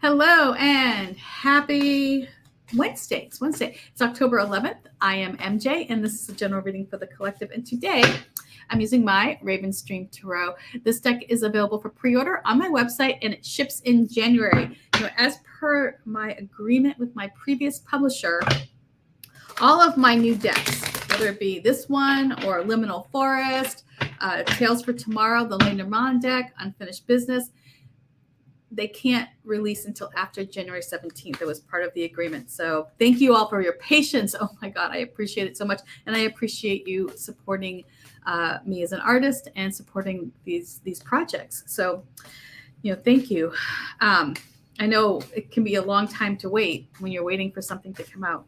Hello and happy Wednesday. It's Wednesday. It's October 11th. I am MJ, and this is a general reading for the collective. And today I'm using my Ravenstream Tarot. This deck is available for pre-order on my website, and it ships in January. As per my agreement with my previous publisher, all of my new decks, whether it be this one or Liminal Forest, Tales for Tomorrow, the Lenormand deck, Unfinished Business, they can't release until after January 17th. It was part of the agreement. So thank you all for your patience. Oh my God, I appreciate it so much. And I appreciate you supporting me as an artist and supporting these projects. So, thank you. I know it can be a long time to wait when you're waiting for something to come out.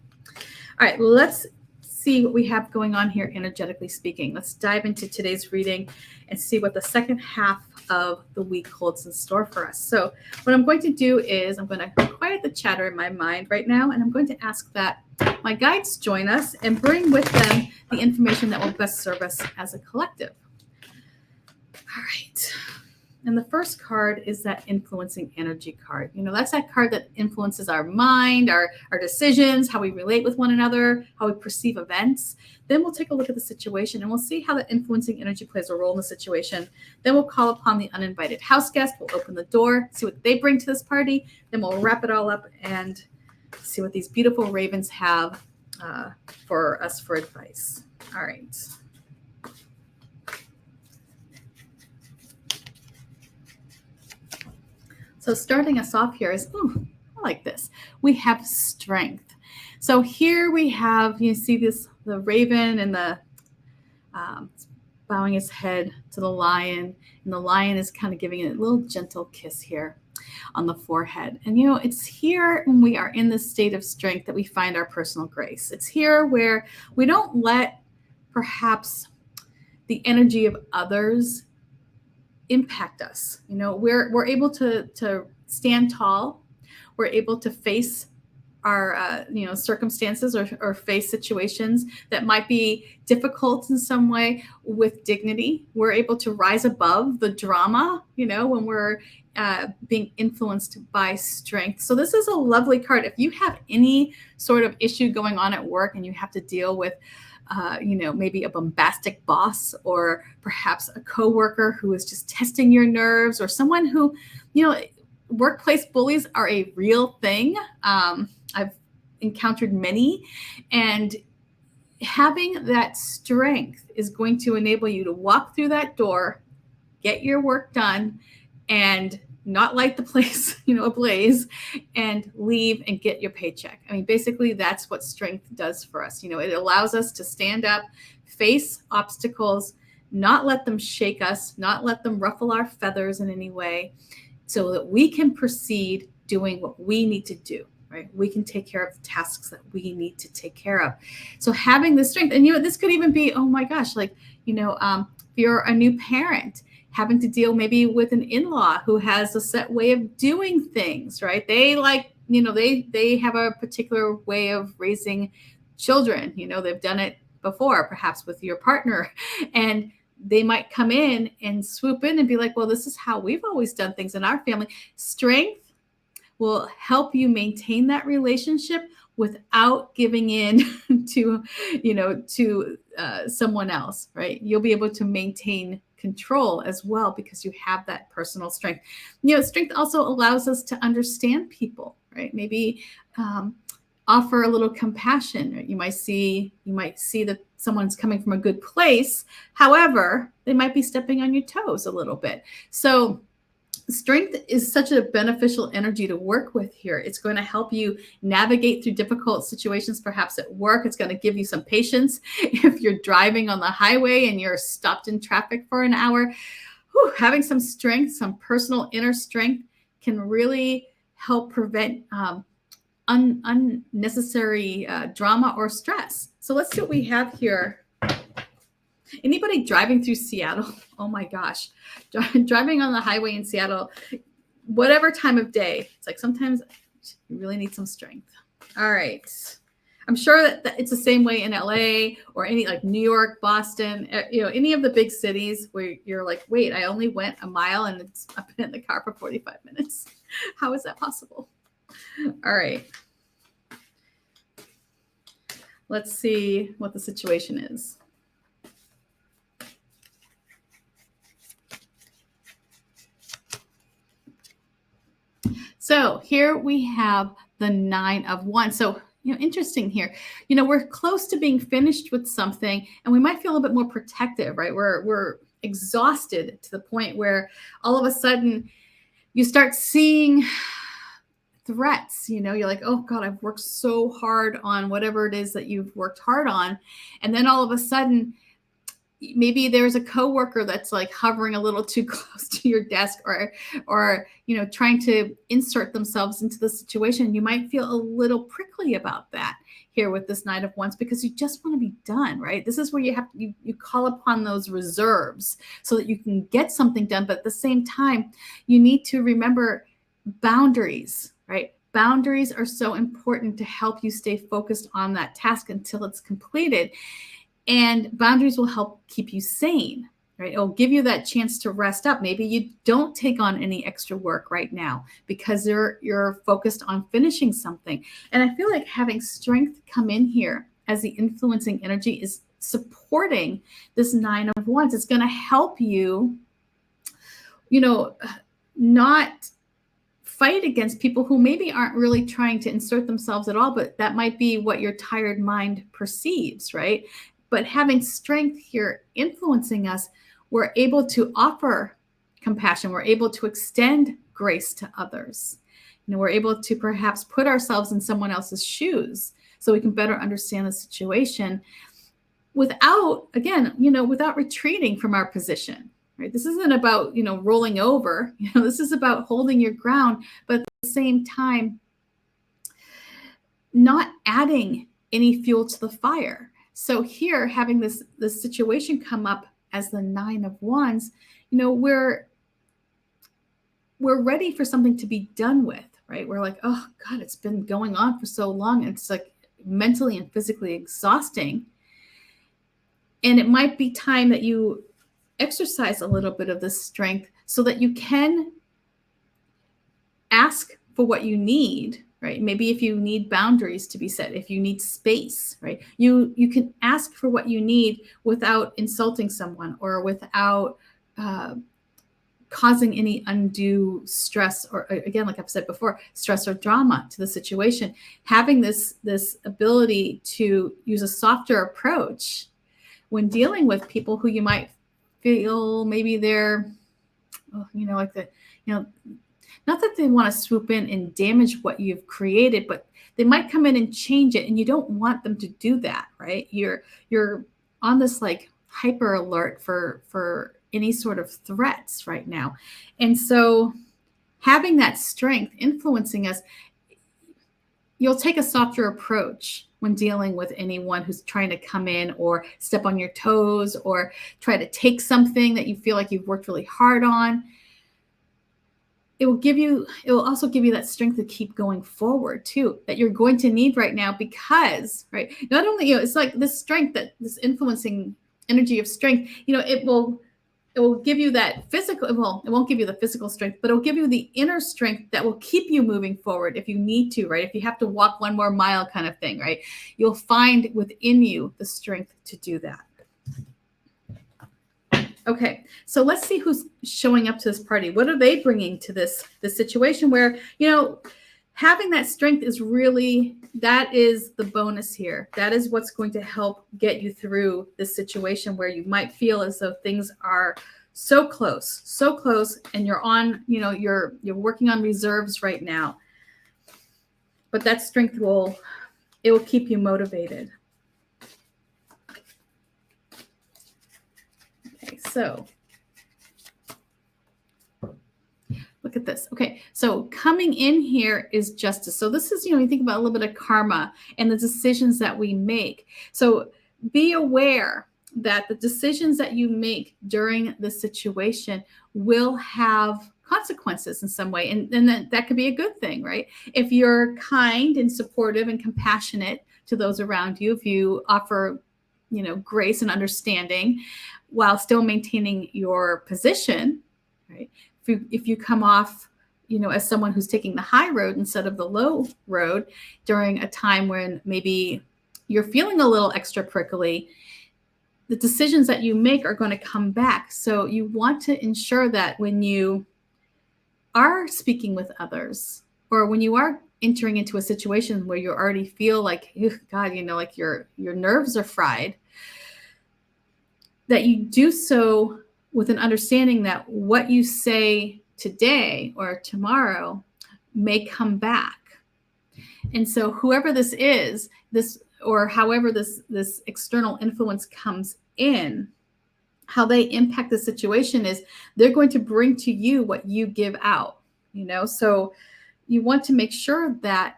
All right, let's see what we have going on here energetically speaking. Let's dive into today's reading and see what the second half of the week holds in store for us. So what I'm going to do is I'm going to quiet the chatter in my mind right now, and I'm going to ask that my guides join us and bring with them the information that will best serve us as a collective. All right. And the first card is that influencing energy card. That's that card that influences our mind, our decisions, how we relate with one another, how we perceive events. Then we'll take a look at the situation and we'll see how the influencing energy plays a role in the situation. Then we'll call upon the uninvited house guest. We'll open the door, see what they bring to this party. Then we'll wrap it all up and see what these beautiful ravens have for us for advice. All right. So starting us off here is, I like this. We have strength. So here we have, you see the raven and the bowing his head to the lion. And the lion is kind of giving it a little gentle kiss here on the forehead. And, it's here when we are in this state of strength that we find our personal grace. It's here where we don't let perhaps the energy of others impact us. We're able to stand tall. We're able to face our circumstances or face situations that might be difficult in some way with dignity. We're able to rise above the drama, when we're being influenced by strength. So this is a lovely card. If you have any sort of issue going on at work and you have to deal with maybe a bombastic boss or perhaps a coworker who is just testing your nerves, or someone who, workplace bullies are a real thing. I've encountered many, and having that strength is going to enable you to walk through that door, get your work done, and not light the place, ablaze, and leave and get your paycheck. I mean, basically, that's what strength does for us. It allows us to stand up, face obstacles, not let them shake us, not let them ruffle our feathers in any way, so that we can proceed doing what we need to do, right? We can take care of the tasks that we need to take care of. So having the strength, and this could even be, oh my gosh, if you're a new parent, having to deal maybe with an in-law who has a set way of doing things, right? They they have a particular way of raising children. They've done it before, perhaps with your partner, and they might come in and swoop in and be like, well, this is how we've always done things in our family. Strength will help you maintain that relationship without giving in to someone else, right? You'll be able to maintain control as well because you have that personal strength. Strength also allows us to understand people, right? Maybe offer a little compassion. Right? You might see that someone's coming from a good place. However, they might be stepping on your toes a little bit. So strength is such a beneficial energy to work with here. It's going to help you navigate through difficult situations, perhaps at work. It's going to give you some patience if you're driving on the highway and you're stopped in traffic for an hour. Having some strength, some personal inner strength, can really help prevent unnecessary drama or stress. So let's see what we have here. Anybody driving through Seattle? Oh my gosh. Driving on the highway in Seattle, whatever time of day, it's like sometimes you really need some strength. All right. I'm sure that it's the same way in LA or any like New York, Boston, any of the big cities where you're like, wait, I only went a mile and I've been in the car for 45 minutes. How is that possible? All right. Let's see what the situation is. So here we have the 9 of Wands. So, interesting here. We're close to being finished with something and we might feel a little bit more protective, right? We're exhausted to the point where all of a sudden you start seeing threats. You're like, oh God, I've worked so hard on whatever it is that you've worked hard on. And then all of a sudden, maybe there's a coworker that's like hovering a little too close to your desk or trying to insert themselves into the situation. You might feel a little prickly about that here with this 9 of Wands because you just want to be done, right? This is where you call upon those reserves so that you can get something done. But at the same time, you need to remember boundaries, right? Boundaries are so important to help you stay focused on that task until it's completed. And boundaries will help keep you sane, right? It'll give you that chance to rest up. Maybe you don't take on any extra work right now because you're focused on finishing something. And I feel like having strength come in here as the influencing energy is supporting this 9 of Wands. It's going to help you, not fight against people who maybe aren't really trying to insert themselves at all, but that might be what your tired mind perceives, right? But having strength here influencing us, we're able to offer compassion. We're able to extend grace to others. We're able to perhaps put ourselves in someone else's shoes so we can better understand the situation without retreating from our position, right? This isn't about, rolling over. This is about holding your ground, but at the same time, not adding any fuel to the fire. So here, having this situation come up as the 9 of Wands, we're ready for something to be done with, right? We're like, oh God, it's been going on for so long. It's like mentally and physically exhausting. And it might be time that you exercise a little bit of this strength so that you can ask for what you need, right? Maybe if you need boundaries to be set, if you need space, right? You can ask for what you need without insulting someone or without causing any undue stress or, again, like I've said before, stress or drama to the situation. Having this ability to use a softer approach when dealing with people who you might feel maybe they're, not that they want to swoop in and damage what you've created, but they might come in and change it, and you don't want them to do that, right? You're on this like hyper alert for any sort of threats right now. And so having that strength influencing us, you'll take a softer approach when dealing with anyone who's trying to come in or step on your toes or try to take something that you feel like you've worked really hard on. It will also give you that strength to keep going forward too, that you're going to need right now because, right, not only, it's like this strength, that this influencing energy of strength, it will give you that physical, well, it won't give you the physical strength, but it'll give you the inner strength that will keep you moving forward if you need to, right? If you have to walk one more mile kind of thing, right? You'll find within you the strength to do that. Okay, so let's see who's showing up to this party. What are they bringing to this situation where, having that strength is really, that is the bonus here. That is what's going to help get you through this situation where you might feel as though things are so close, and you're on, you're working on reserves right now. But that strength will keep you motivated. Okay, so look at this. Okay, so coming in here is justice. So this is, you think about a little bit of karma and the decisions that we make. So be aware that the decisions that you make during this situation will have consequences in some way. And that could be a good thing, right? If you're kind and supportive and compassionate to those around you, if you offer, grace and understanding while still maintaining your position, right? If you come off, as someone who's taking the high road instead of the low road during a time when maybe you're feeling a little extra prickly, the decisions that you make are going to come back. So you want to ensure that when you are speaking with others, or when you are entering into a situation where you already feel like, God, like your nerves are fried, that you do so with an understanding that what you say today or tomorrow may come back. And so whoever this is, or however this external influence comes in, how they impact the situation is they're going to bring to you what you give out, so you want to make sure that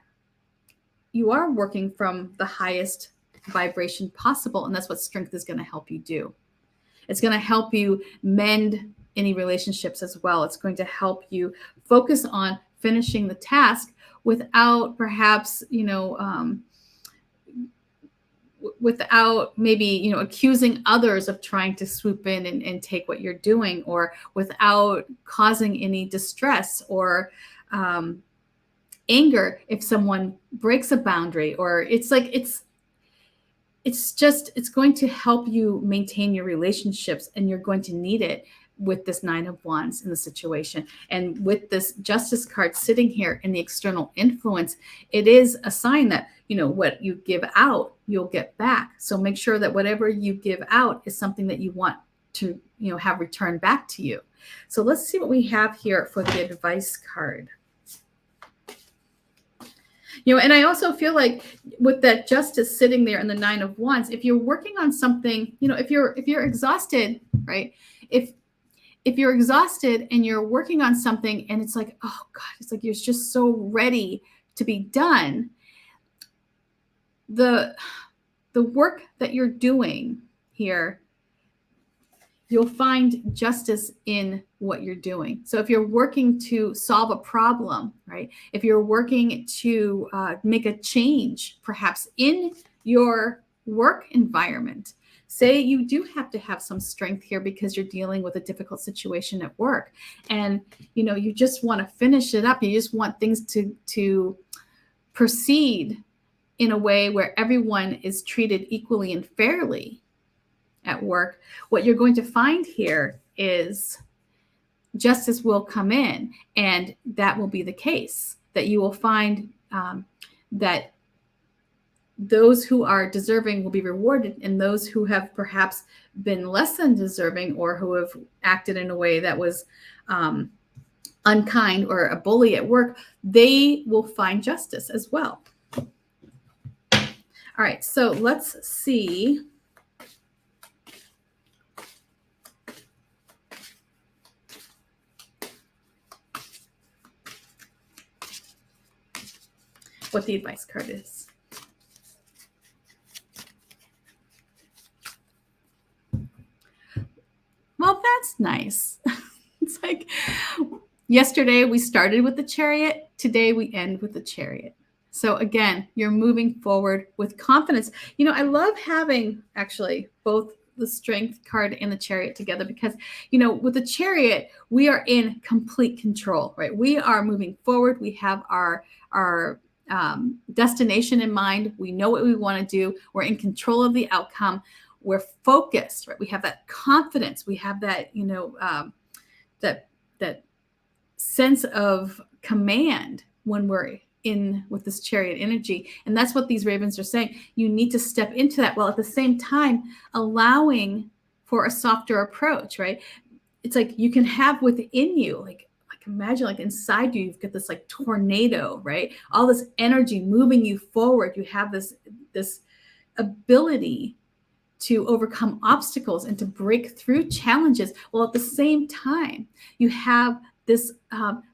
you are working from the highest vibration possible. And that's what strength is going to help you do. It's going to help you mend any relationships as well. It's going to help you focus on finishing the task without perhaps, without maybe, accusing others of trying to swoop in and take what you're doing, or without causing any distress or anger if someone breaks a boundary. Or it's going to help you maintain your relationships, and you're going to need it with this 9 of Wands in the situation. And with this Justice card sitting here in the external influence, it is a sign that, what you give out, you'll get back. So make sure that whatever you give out is something that you want to, have returned back to you. So let's see what we have here for the advice card. And I also feel like with that Justice sitting there in the 9 of Wands, if you're working on something, if you're exhausted, right? If you're exhausted and you're working on something and it's like, oh God, it's like you're just so ready to be done, the work that you're doing here, you'll find justice in what you're doing. So if you're working to solve a problem, right? If you're working to make a change, perhaps in your work environment, say you do have to have some strength here because you're dealing with a difficult situation at work, and you just want to finish it up. You just want things to proceed in a way where everyone is treated equally and fairly at work. What you're going to find here is justice will come in, and that will be the case, that you will find that those who are deserving will be rewarded, and those who have perhaps been less than deserving, or who have acted in a way that was unkind or a bully at work, they will find justice as well. All right, so let's see. What the advice card is. Well, that's nice. It's like yesterday we started with the Chariot. Today we end with the Chariot. So again, you're moving forward with confidence. I love having actually both the Strength card and the Chariot together, because, with the Chariot, we are in complete control, right? We are moving forward. We have our destination in mind. We know what we want to do. We're in control of the outcome. We're focused, right? We have that confidence. We have that, that sense of command when we're in with this Chariot energy. And that's what these ravens are saying. You need to step into that, while at the same time allowing for a softer approach, right? It's like you can have within you, like imagine like inside you, you've got this like tornado, right? All this energy moving you forward. You have this ability to overcome obstacles and to break through challenges. Well, at the same time, you have this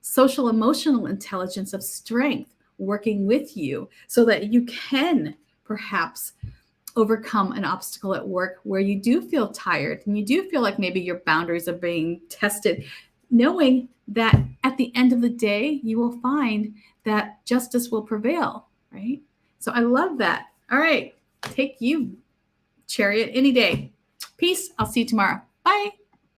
social emotional intelligence of strength working with you, so that you can perhaps overcome an obstacle at work where you do feel tired and you do feel like maybe your boundaries are being tested, knowing that at the end of the day, you will find that justice will prevail, right? So I love that All right. Take you, Chariot, any day. Peace. I'll see you tomorrow. Bye.